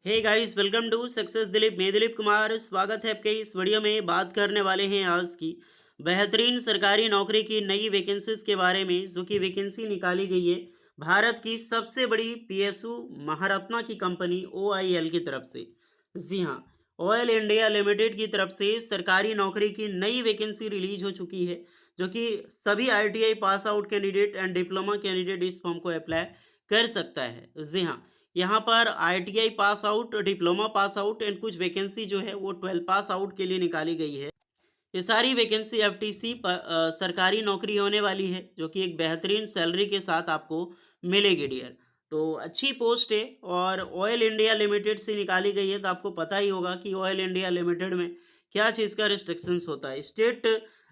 Hey guys, welcome to success Dilip. मैं दिलीप कुमार, स्वागत है आपके इस वीडियो में। बात करने वाले हैं आज की बेहतरीन सरकारी नौकरी की नई वैकेंसीज के बारे में, जो कि वैकेंसी निकाली गई है भारत की सबसे बड़ी पीएसयू महारत्ना की कंपनी ओआईएल की तरफ से। जी हाँ, ऑयल इंडिया लिमिटेड की तरफ से सरकारी नौकरी की नई वैकेंसी रिलीज हो चुकी है, जो कि सभी ITI pass out candidate and diploma candidate इस फॉर्म को अप्लाई कर सकता है। जी हाँ, यहाँ पर ITI pass out, diploma pass out and कुछ वैकेंसी जो है वो 12 पास आउट के लिए निकाली गई है। ये सारी वैकेंसी एफटीसी सरकारी नौकरी होने वाली है, जो कि एक बेहतरीन सैलरी के साथ आपको मिलेगी डियर। तो अच्छी पोस्ट है और ऑयल इंडिया लिमिटेड से निकाली गई है, तो आपको पता ही होगा कि ऑयल इंडिया लिमिटेड में क्या चीज़ का रिस्ट्रिक्शंस होता है, स्टेट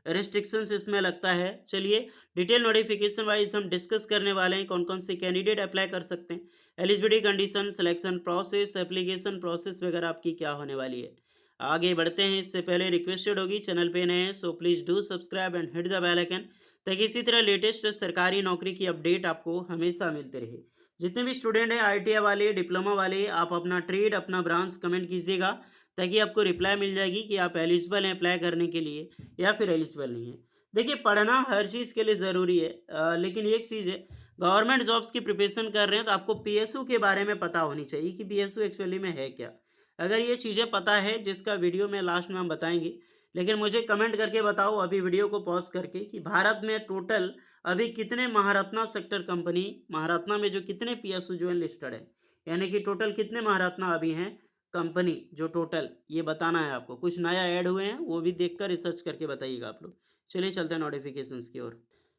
रिस्ट्रिक्शंस इसमें लगता है। चलिए डिटेल नोटिफिकेशन वाइज हम डिस्कस करने वाले हैं कौन कौन से कैंडिडेट अप्लाई कर सकते हैं, eligibility condition, selection process, application process वगैरह आपकी क्या होने वाली है। आगे बढ़ते हैं, इससे पहले रिक्वेस्टेड होगी, चैनल पे नए हैं so please do subscribe and hit the bell icon, ताकि इसी तरह लेटेस्ट सरकारी नौकरी की अपडेट आपको हमेशा मिलते रहे। जितने भी स्टूडेंट हैं आईटीआई वाले, डिप्लोमा वाले, आप अपना ट्रेड, अपना ब्रांच कमेंट कीजिएगा, ताकि आपको रिप्लाई मिल जाएगी कि आप एलिजिबल हैं अप्लाई करने के लिए या फिर एलिजिबल नहीं है। देखिए, पढ़ना हर चीज़ के लिए ज़रूरी है, लेकिन एक चीज़ है, गवर्नमेंट जॉब्स की प्रिपरेशन कर रहे हैं तो आपको पीएसयू के बारे में पता होनी चाहिए कि पीएसयू एक्चुअली में है क्या। अगर ये चीज़ें पता है, जिसका वीडियो में लास्ट में हम बताएंगे, लेकिन मुझे कमेंट करके बताओ अभी वीडियो को पॉज करके कि भारत में टोटल अभी कितने महारत्ना सेक्टर कंपनी, महारत्ना में जो कितने पीएसयू जो है लिस्टेड है, यानी कि टोटल कितने महारत्ना अभी हैं कंपनी जो टोटल, ये बताना है आपको। कुछ नया ऐड हुए हैं वो भी देखकर रिसर्च करके बताइएगा आप लोग। चलिए चलते हैं नोटिफिकेशंस की ओर।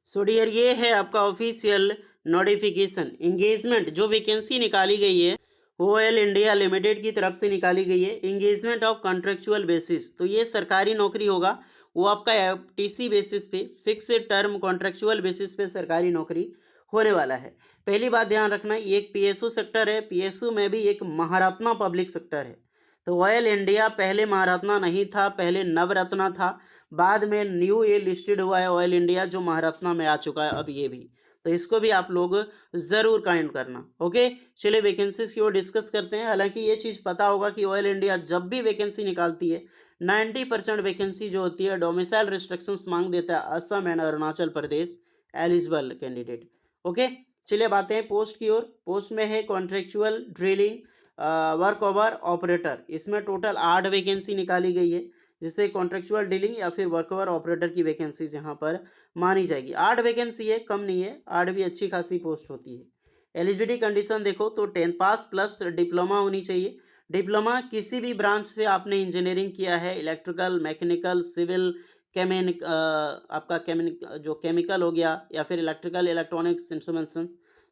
सो डियर, ये है आपका ऑफिशियल नोटिफिकेशन। एंगेजमेंट जो वैकेंसी निकाली गई है ओएल इंडिया लिमिटेड की तरफ से निकाली गई है, एंगेजमेंट ऑफ कॉन्ट्रेक्चुअल बेसिस। तो ये सरकारी नौकरी होगा, वो आपका एफटीसी बेसिस पे, फिक्स टर्म कॉन्ट्रेक्चुअल बेसिस पे सरकारी नौकरी होने वाला है। पहली बात ध्यान रखना, ये एक पीएसयू सेक्टर है, पीएसयू में भी एक महारत्ना पब्लिक सेक्टर है। तो ऑयल इंडिया पहले महारत्ना नहीं था, पहले नवरत्ना था, बाद में न्यू ये लिस्टेड हुआ है ऑयल इंडिया, जो महारत्ना में आ चुका है अब ये भी। तो इसको भी आप लोग ज़रूर काउंट करना। ओके, चलिए वैकेंसीज की ओर डिस्कस करते हैं। हालांकि ये चीज़ पता होगा कि ऑयल इंडिया जब भी वैकेंसी निकालती है, 90% वैकेंसी जो होती है डोमिसाइल रिस्ट्रिक्शंस मांग देता है Assam and Arunachal Pradesh eligible candidate. Okay, चलिए अब आते हैं पोस्ट की ओर। पोस्ट में है contractual drilling work over operator. इसमें टोटल 8 वैकेंसी निकाली गई है, जिसे कॉन्ट्रेक्चुअल डीलिंग या फिर वर्क ओवर ऑपरेटर की वैकेंसीज यहाँ पर मानी जाएगी। 8 वैकेंसी है, कम नहीं है, 8 भी अच्छी खासी पोस्ट होती है। एलिजिबिलिटी कंडीशन देखो तो 10 पास प्लस डिप्लोमा होनी चाहिए। डिप्लोमा किसी भी ब्रांच से आपने इंजीनियरिंग किया है, इलेक्ट्रिकल, मैकेनिकल, सिविल, केमिक, आपका केमिक जो केमिकल हो गया, या फिर इलेक्ट्रिकल, इलेक्ट्रॉनिक्स, इंस्ट्रूमेंटेशन,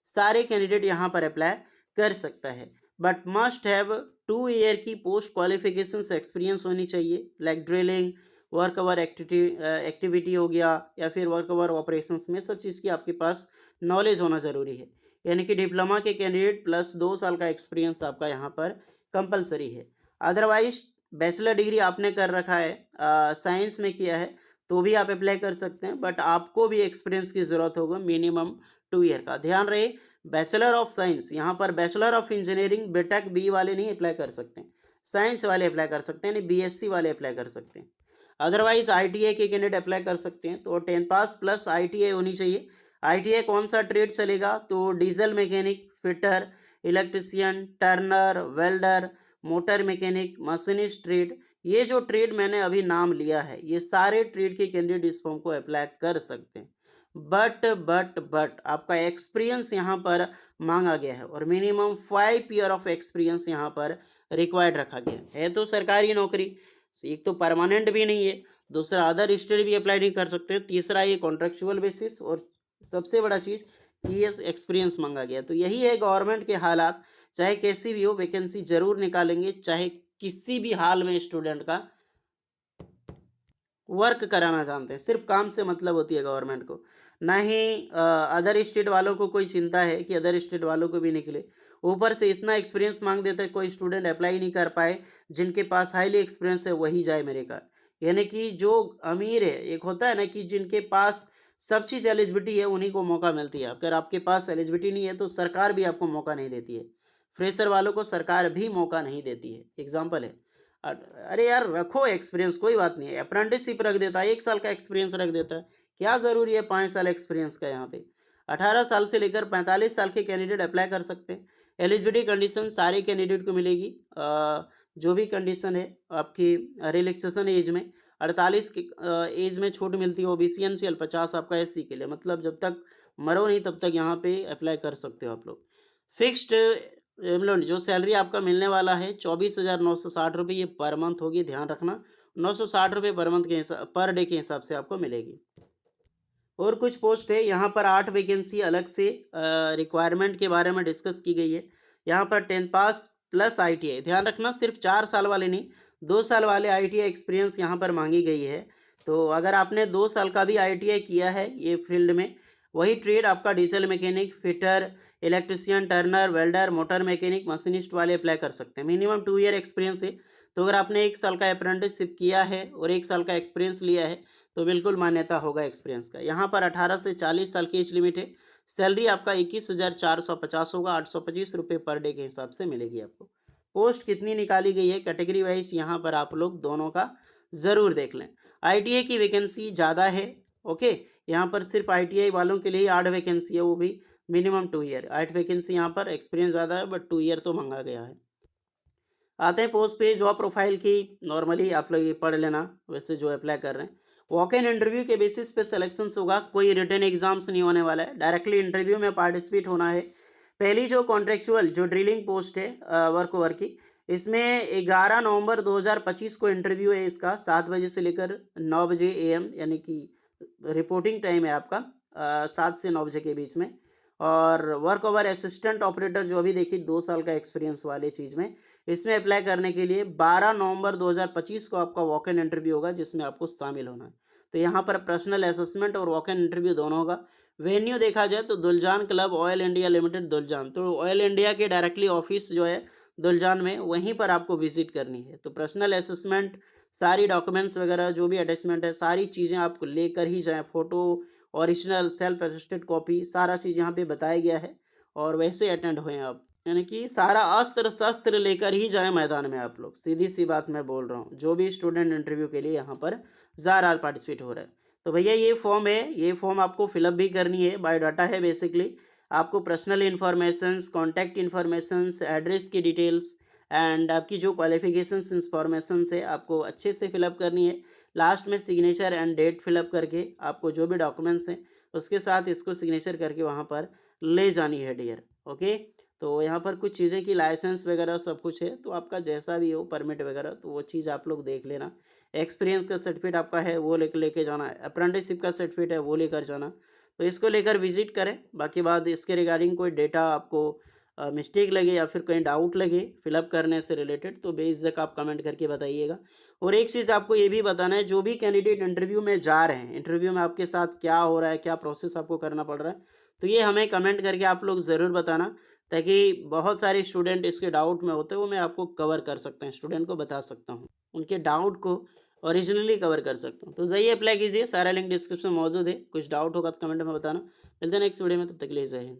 सारे कैंडिडेट यहाँ पर अप्लाई कर सकता है। बट मस्ट हैव 2 ईयर की पोस्ट क्वालिफिकेशन से एक्सपीरियंस होनी चाहिए, like drilling, work over activity हो गया, या फिर वर्क ओवर ऑपरेशंस में, सब चीज़ की आपके पास नॉलेज होना ज़रूरी है। यानी कि डिप्लोमा के कैंडिडेट प्लस 2 साल का एक्सपीरियंस आपका यहाँ पर कंपलसरी है। अदरवाइज बैचलर डिग्री आपने कर रखा है, साइंस में किया है, तो भी आप अप्लाई कर सकते हैं, बट आपको भी एक्सपीरियंस की ज़रूरत होगा मिनिमम 2 ईयर का। ध्यान रहे, बैचलर ऑफ साइंस, यहाँ पर बैचलर ऑफ इंजीनियरिंग बेटेक बी वाले नहीं अप्लाई कर सकते हैं, साइंस वाले अप्लाई कर सकते हैं, यानी बीएससी वाले अप्लाई कर सकते हैं। अदरवाइज आईटीआई के कैंडिडेट अप्लाई कर सकते हैं, तो 10 पास प्लस आईटीआई होनी चाहिए। आईटीआई कौन सा ट्रेड चलेगा, तो diesel mechanic, fitter, electrician, Turner, welder, motor mechanic, machinist trade. ये जो ट्रेड मैंने अभी नाम लिया है, ये सारे ट्रेड के कैंडिडेट इस फॉर्म को अप्लाई कर सकते हैं। बट आपका एक्सपीरियंस यहाँ पर मांगा गया है, और मिनिमम 5 ईयर ऑफ एक्सपीरियंस यहाँ पर रिक्वायर्ड रखा गया है। तो सरकारी नौकरी, एक तो परमानेंट भी नहीं है, दूसरा अदर स्टेट भी अप्लाई नहीं कर सकते, तीसरा ये कॉन्ट्रेक्चुअल बेसिस, और सबसे बड़ा चीज़ कि ये एक्सपीरियंस मांगा गया। तो यही है गवर्नमेंट के हालात, चाहे कैसी भी हो वैकेंसी जरूर निकालेंगे, चाहे किसी भी हाल में स्टूडेंट का वर्क कराना जानते हैं, सिर्फ काम से मतलब होती है गवर्नमेंट को। ना ही अदर स्टेट वालों को कोई चिंता है कि अदर स्टेट वालों को भी निकले। ऊपर से इतना एक्सपीरियंस मांग देते हैं, कोई स्टूडेंट अप्लाई नहीं कर पाए, जिनके पास हाईली एक्सपीरियंस है वही जाए मेरे का। यानी कि जो अमीर है, एक होता है ना कि जिनके पास सब चीज़ एलिजिबिलिटी है, उन्हीं को मौका मिलती है। अगर आपके पास एलिजिबिलिटी नहीं है तो सरकार भी आपको मौका नहीं देती है। फ्रेशर वालों को सरकार भी मौका नहीं देती है। एग्जाम्पल है। अरे यार रखो एक्सपीरियंस, कोई बात नहीं है, अप्रेंटिसशिप रख देता है, 1 साल का एक्सपीरियंस रख देता है, क्या ज़रूरी है 5 साल एक्सपीरियंस का यहाँ पे। 18 साल से लेकर 45 साल के कैंडिडेट अप्लाई कर सकते हैं। एलिजिबिलिटी कंडीशन सारे कैंडिडेट को मिलेगी। जो भी कंडीशन है आपकी, रिलैक्सेशन एज में 48 की एज में छूट मिलती है ओबीसी एनसीएल, 50 आपका एससी के लिए, मतलब जब तक मरो नहीं तब तक यहाँ पे अप्लाई कर सकते हो आप लोग। फिक्स्ड मतलब जो सैलरी आपका मिलने वाला है 24,960 रुपये, ये पर मंथ होगी, ध्यान रखना। 960 रुपये पर मंथ के हिसाब, पर डे के हिसाब से आपको मिलेगी। और कुछ पोस्ट है यहाँ पर, 8 वैकेंसी अलग से रिक्वायरमेंट के बारे में डिस्कस की गई है। यहाँ पर 10 पास प्लस आईटीआई, ध्यान रखना सिर्फ 4 साल वाले नहीं, 2 साल वाले आईटीआई एक्सपीरियंस यहाँ पर मांगी गई है। तो अगर आपने 2 साल का भी आईटीआई किया है ये फील्ड में, वही ट्रेड आपका diesel mechanic, fitter, electrician, Turner, welder, motor mechanic, machinist वाले अप्लाई कर सकते हैं। मिनिमम 2 ईयर एक्सपीरियंस है। तो अगर आपने 1 साल का अप्रेंटिसशिप किया है और 1 साल का एक्सपीरियंस लिया है तो बिल्कुल मान्यता होगा एक्सपीरियंस का। यहाँ पर 18 से 40 साल की एज लिमिट है। सैलरी आपका 21,450 होगा, 825 रुपये पर डे के हिसाब से मिलेगी आपको। पोस्ट कितनी निकाली गई है कैटेगरी वाइज, यहाँ पर आप लोग दोनों का ज़रूर देख लें। आईटीआई की वैकेंसी ज़्यादा है। ओके, यहाँ पर सिर्फ आईटीआई वालों के लिए ही 8 वैकेंसी है, वो भी मिनिमम 2 ईयर। 8 वैकेंसी यहाँ पर, एक्सपीरियंस ज़्यादा है बट 2 ईयर तो मांगा गया है। आते हैं पोस्ट पे, जॉब प्रोफाइल की नॉर्मली आप लोग ये पढ़ लेना, वैसे जो अप्लाई कर रहे हैं। वॉक इन इंटरव्यू के बेसिस पे सिलेक्शन होगा, कोई रिटर्न एग्जाम्स नहीं होने वाला है, डायरेक्टली इंटरव्यू में पार्टिसिपेट होना है। पहली जो कॉन्ट्रेक्चुअल जो ड्रिलिंग पोस्ट है वर्क ओवर की, इसमें 11 नवंबर 2025 को इंटरव्यू है इसका, 7 बजे से लेकर 9 बजे एएम, यानी कि रिपोर्टिंग टाइम है आपका 7 से 9 बजे के बीच में। और वर्क ओवर असिस्टेंट ऑपरेटर जो अभी देखिए 2 साल का एक्सपीरियंस वाले चीज़ में, इसमें अप्लाई करने के लिए 12 नवंबर 2025 को आपका वॉक इन इंटरव्यू होगा, जिसमें आपको शामिल होना है। तो यहाँ पर पर्सनल असेसमेंट और वॉक इन इंटरव्यू दोनों होगा। वेन्यू देखा जाए तो दुलजान क्लब ऑयल इंडिया लिमिटेड दुलजान, तो ऑयल इंडिया के डायरेक्टली ऑफिस जो है दुलजान में, वहीं पर आपको विजिट करनी है। तो पर्सनल असेसमेंट, सारी डॉक्यूमेंट्स वगैरह जो भी अटैचमेंट है, सारी चीज़ें आपको लेकर ही जाएँ, photo, original, self attested copy, सारा चीज़ यहाँ पे बताया गया है। और वैसे अटेंड हुए आप, यानी कि सारा अस्त्र शस्त्र लेकर ही जाए मैदान में आप लोग, सीधी सी बात मैं बोल रहा हूँ, जो भी स्टूडेंट इंटरव्यू के लिए यहाँ पर जा रहा है, पार्टिसिपेट हो रहा है। तो भैया ये फॉर्म है, ये फॉर्म आपको फिलअप भी करनी है, बायोडाटा है बेसिकली। आपको personal informations, contact informations, address की डिटेल्स एंड आपकी जो क्वालिफिकेशंस इन्फॉर्मेशंस है आपको अच्छे से फिलअप करनी है। लास्ट में सिग्नेचर एंड डेट फिलअप करके आपको जो भी डॉक्यूमेंट्स हैं उसके साथ इसको सिग्नेचर करके वहाँ पर ले जानी है डियर। ओके, तो यहाँ पर कुछ चीज़ें की लाइसेंस वगैरह सब कुछ है, तो आपका जैसा भी हो परमिट वगैरह तो वो चीज़ आप लोग देख लेना। एक्सपीरियंस का सर्टिफिकेट आपका है वो लेके जाना है, अप्रेंटिसशिप का सर्टिफिकेट है वो लेकर जाना। तो इसको लेकर विजिट करें। बाकी बात इसके रिगार्डिंग कोई डेटा आपको मिस्टेक लगे या फिर कहीं डाउट लगे फिलअप करने से रिलेटेड, तो बेझिझक आप कमेंट करके बताइएगा। और एक चीज़ आपको ये भी बताना है, जो भी कैंडिडेट इंटरव्यू में जा रहे हैं, इंटरव्यू में आपके साथ क्या हो रहा है, क्या प्रोसेस आपको करना पड़ रहा है, तो ये हमें कमेंट करके आप लोग ज़रूर बताना, ताकि बहुत सारे स्टूडेंट इसके डाउट में होते हैं, वो मैं आपको कवर कर सकता हूँ, स्टूडेंट को बता सकता हूँ, उनके डाउट को ओरिजिनली कवर कर सकता हूँ। तो जाइए अप्लाई कीजिए, सारा लिंक डिस्क्रिप्शन में मौजूद है। कुछ डाउट होगा तो कमेंट में बताना। मिलते हैं नेक्स्ट वीडियो में, तब तक के लिए जय हिंद।